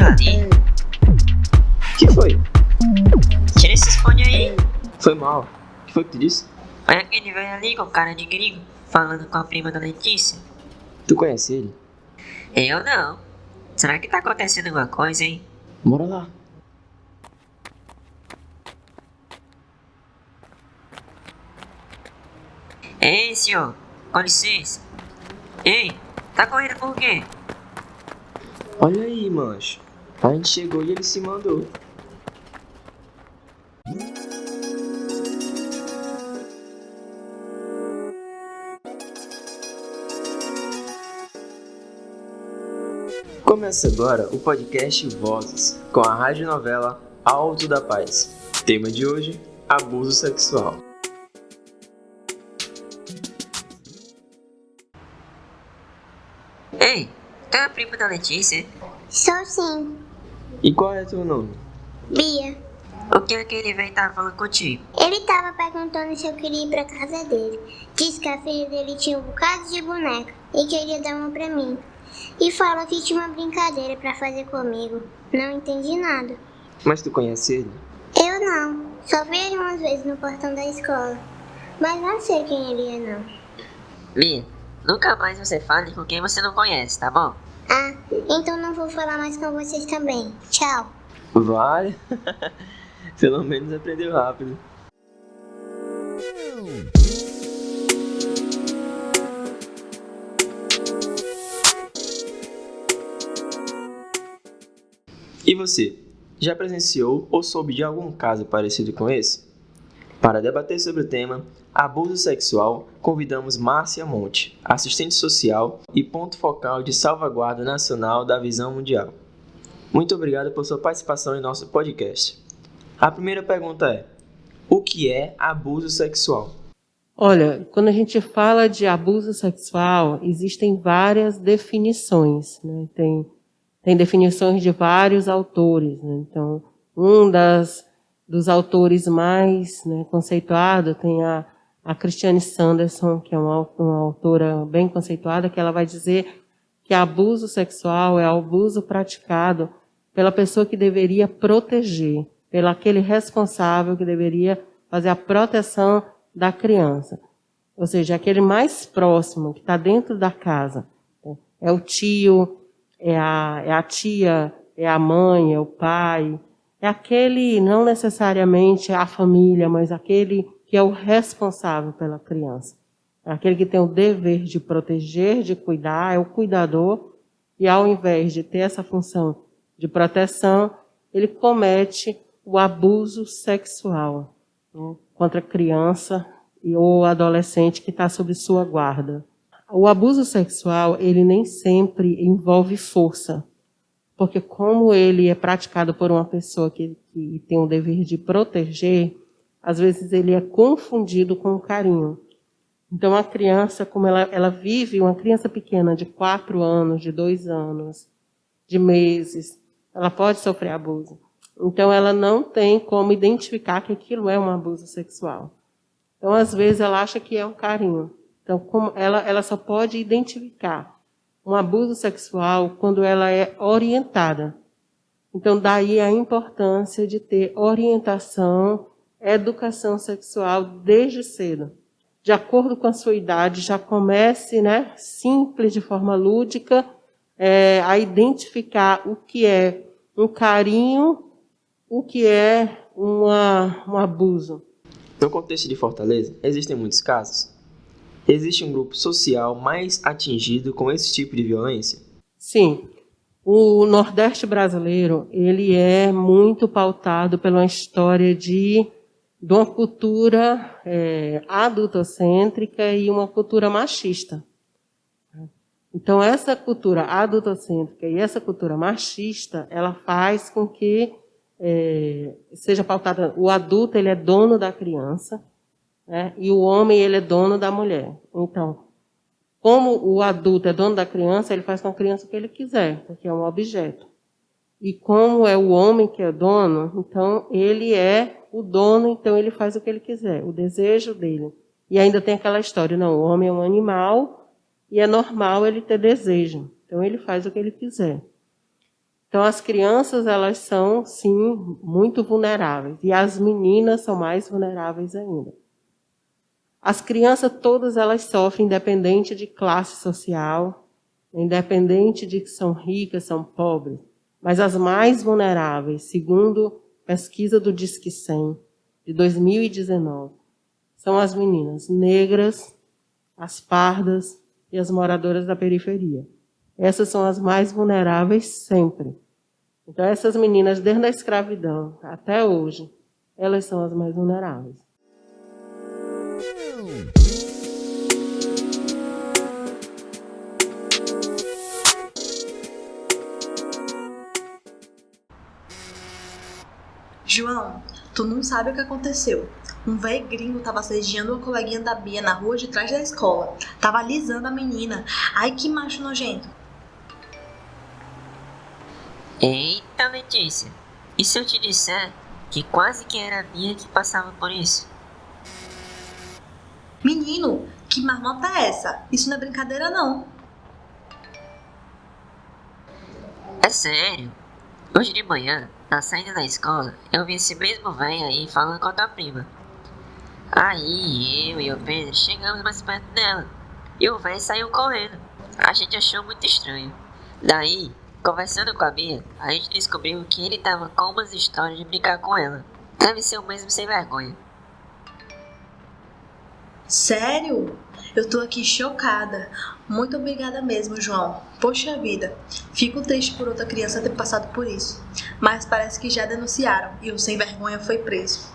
Ali, Que foi? tira esses fones aí. Foi mal. O que foi que tu disse? Olha aquele velho ali com cara de gringo, falando com a prima da Letícia. Tu conhece ele? Eu não. Será que tá acontecendo alguma coisa, hein? Bora lá. Ei, senhor, com licença. Ei, tá correndo por quê? Olha aí, mancho. A gente chegou e ele se mandou. Começa agora o podcast Vozes, com a radionovela Alto da Paz. Tema de hoje, abuso sexual. Ei, tu é a prima da Letícia? Sou sim, E qual é teu nome? Bia. O que aquele velho tava falando contigo? Ele tava perguntando se eu queria ir pra casa dele. Disse que a filha dele tinha um bocado de boneca e queria dar uma pra mim. E falou que tinha uma brincadeira pra fazer comigo. Não entendi nada. Mas tu conhece ele? Eu não, só vi ele umas vezes no portão da escola. Mas não sei quem ele é não. Bia, nunca mais você fale com quem você não conhece, tá bom? Ah, então não vou falar mais com vocês também. Tchau. Vale. Pelo menos aprendeu rápido. E você, já presenciou ou soube de algum caso parecido com esse? Para debater sobre o tema abuso sexual, convidamos Márcia Monte, assistente social e ponto focal de salvaguarda nacional da visão mundial. Muito obrigado por sua participação em nosso podcast. A primeira pergunta é: o que é abuso sexual? Olha, quando a gente fala de abuso sexual, existem várias definições, né? Tem definições de vários autores, né? Então, dos autores mais, né, conceituados tem a Christiane Sanderson, que é uma autora bem conceituada, que ela vai dizer que abuso sexual é abuso praticado pela pessoa que deveria proteger, pelo aquele responsável que deveria fazer a proteção da criança. Ou seja, aquele mais próximo, que está dentro da casa. É o tio, é a tia, é a mãe, é o pai. É aquele, não necessariamente a família, mas aquele que é o responsável pela criança. É aquele que tem o dever de proteger, de cuidar, é o cuidador. E ao invés de ter essa função de proteção, ele comete o abuso sexual, né, contra a criança ou adolescente que está sob sua guarda. O abuso sexual, ele nem sempre envolve força, porque como ele é praticado por uma pessoa que tem o dever de proteger, às vezes ele é confundido com carinho. Então a criança, como ela vive, uma criança pequena de 4 anos, de 2 anos, de meses, ela pode sofrer abuso. Então ela não tem como identificar que aquilo é um abuso sexual. Então às vezes ela acha que é um carinho. Então como ela só pode identificar um abuso sexual quando ela é orientada. Então daí a importância de ter orientação, educação sexual desde cedo. De acordo com a sua idade, já comece, né, simples, de forma lúdica, a identificar o que é um carinho, o que é um abuso. No contexto de Fortaleza, existem muitos casos. Existe um grupo social mais atingido com esse tipo de violência? Sim. O Nordeste brasileiro, ele é muito pautado pela história de uma cultura adultocêntrica e uma cultura machista. Então, essa cultura adultocêntrica e essa cultura machista, ela faz com que seja pautada. O adulto, ele é dono da criança, né, e o homem, ele é dono da mulher. Então, como o adulto é dono da criança, ele faz com a criança o que ele quiser, porque é um objeto. E como é o homem que é dono, então ele é o dono, então ele faz o que ele quiser, o desejo dele. E ainda tem aquela história, não, o homem é um animal e é normal ele ter desejo. Então ele faz o que ele quiser. Então, as crianças, elas são, sim, muito vulneráveis. E as meninas são mais vulneráveis ainda. As crianças, todas elas sofrem, independente de classe social, independente de que são ricas, são pobres. Mas as mais vulneráveis, segundo pesquisa do Disque 100, de 2019, são as meninas negras, as pardas e as moradoras da periferia. Essas são as mais vulneráveis sempre. Então, essas meninas, desde a escravidão até hoje, elas são as mais vulneráveis. João, tu não sabe o que aconteceu. Um velho gringo tava assediando uma coleguinha da Bia na rua de trás da escola. Tava alisando a menina. Ai, que macho nojento. Eita, Letícia. E se eu te disser que quase que era a Bia que passava por isso? Menino, que marmota é essa? Isso não é brincadeira, não. É sério. Hoje de manhã, na saída da escola, eu vi esse mesmo velho aí falando com a tua prima. Aí eu e o Pedro chegamos mais perto dela. E o velho saiu correndo. A gente achou muito estranho. Daí, conversando com a Bia, a gente descobriu que ele tava com umas histórias de brincar com ela. Deve ser o mesmo sem vergonha. Sério? Eu tô aqui chocada. Muito obrigada mesmo, João. Poxa vida. Fico triste por outra criança ter passado por isso. Mas parece que já denunciaram e o sem vergonha foi preso.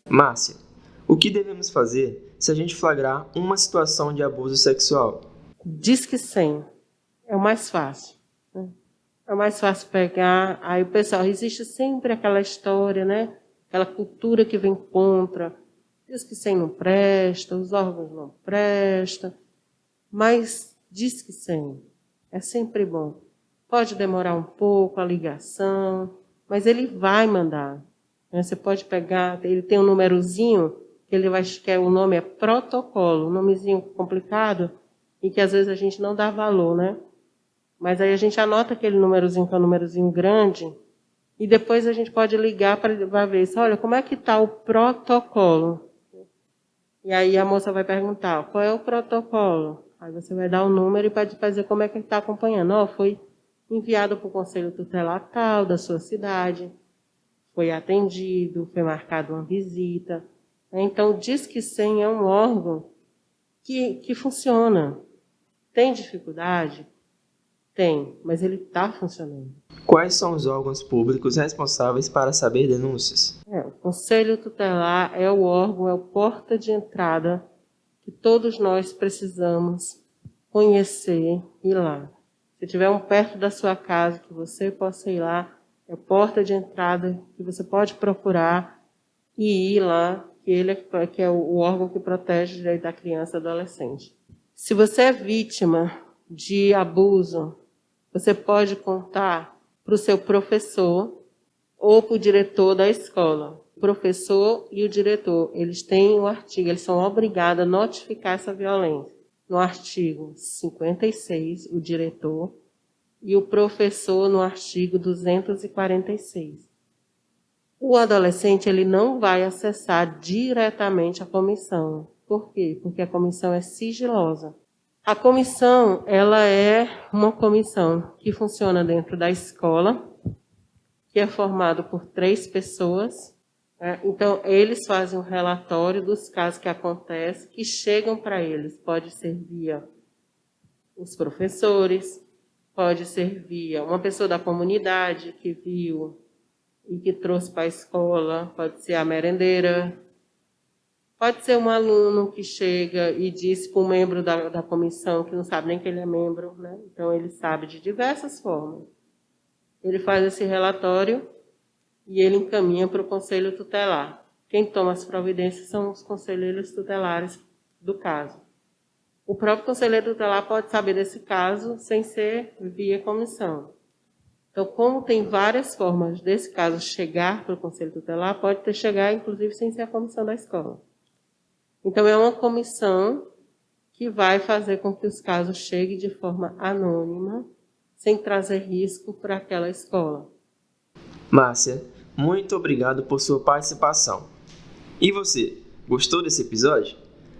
Márcia, o que devemos fazer se a gente flagrar uma situação de abuso sexual? Disque 100 é o mais fácil. Né? É o mais fácil pegar. Aí o pessoal, existe sempre aquela história, né? Aquela cultura que vem contra. Disque 100 não presta, os órgãos não prestam. Mas Disque 100 é sempre bom. Pode demorar um pouco a ligação, mas ele vai mandar. Você pode pegar, ele tem um númerozinho, que o nome é protocolo, um nomezinho complicado, e que às vezes a gente não dá valor, né? Mas aí a gente anota aquele númerozinho, que é um númerozinho grande, e depois a gente pode ligar para ver isso. Olha, como é que está o protocolo? E aí a moça vai perguntar, qual é o protocolo? Aí você vai dar o número e pode fazer como é que está acompanhando. Foi enviado para o Conselho Tutelar tal, da sua cidade, foi atendido, foi marcada uma visita. Então, Disque 100 é um órgão que funciona. Tem dificuldade? Tem, mas ele está funcionando. Quais são os órgãos públicos responsáveis para saber denúncias? O Conselho Tutelar é o órgão, é o porta de entrada que todos nós precisamos conhecer e ir lá. Se tiver um perto da sua casa que você possa ir lá, é a porta de entrada que você pode procurar e ir lá, que é o órgão que protege o direito da criança e do adolescente. Se você é vítima de abuso, você pode contar para o seu professor ou para o diretor da escola. O professor e o diretor, eles têm um artigo, eles são obrigados a notificar essa violência. No artigo 56, o diretor, e o professor no artigo 246. O adolescente ele não vai acessar diretamente a comissão. Por quê? Porque a comissão é sigilosa. A comissão ela é uma comissão que funciona dentro da escola, que é formado por 3 pessoas. Então, eles fazem um relatório dos casos que acontecem, que chegam para eles. Pode ser via os professores, pode ser via uma pessoa da comunidade que viu e que trouxe para a escola, pode ser a merendeira, pode ser um aluno que chega e diz para um membro da comissão, que não sabe nem que ele é membro, né? Então ele sabe de diversas formas. Ele faz esse relatório e ele encaminha para o Conselho Tutelar. Quem toma as providências são os conselheiros tutelares do caso. O próprio conselheiro tutelar pode saber desse caso sem ser via comissão. Então, como tem várias formas desse caso chegar para o Conselho Tutelar, pode chegar, inclusive, sem ser a comissão da escola. Então, é uma comissão que vai fazer com que os casos cheguem de forma anônima, sem trazer risco para aquela escola. Márcia, muito obrigado por sua participação. E você, gostou desse episódio?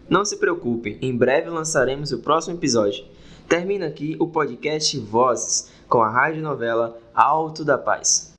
Não se preocupe, em breve lançaremos o próximo episódio. Termina aqui o podcast Vozes, com a radionovela Alto da Paz.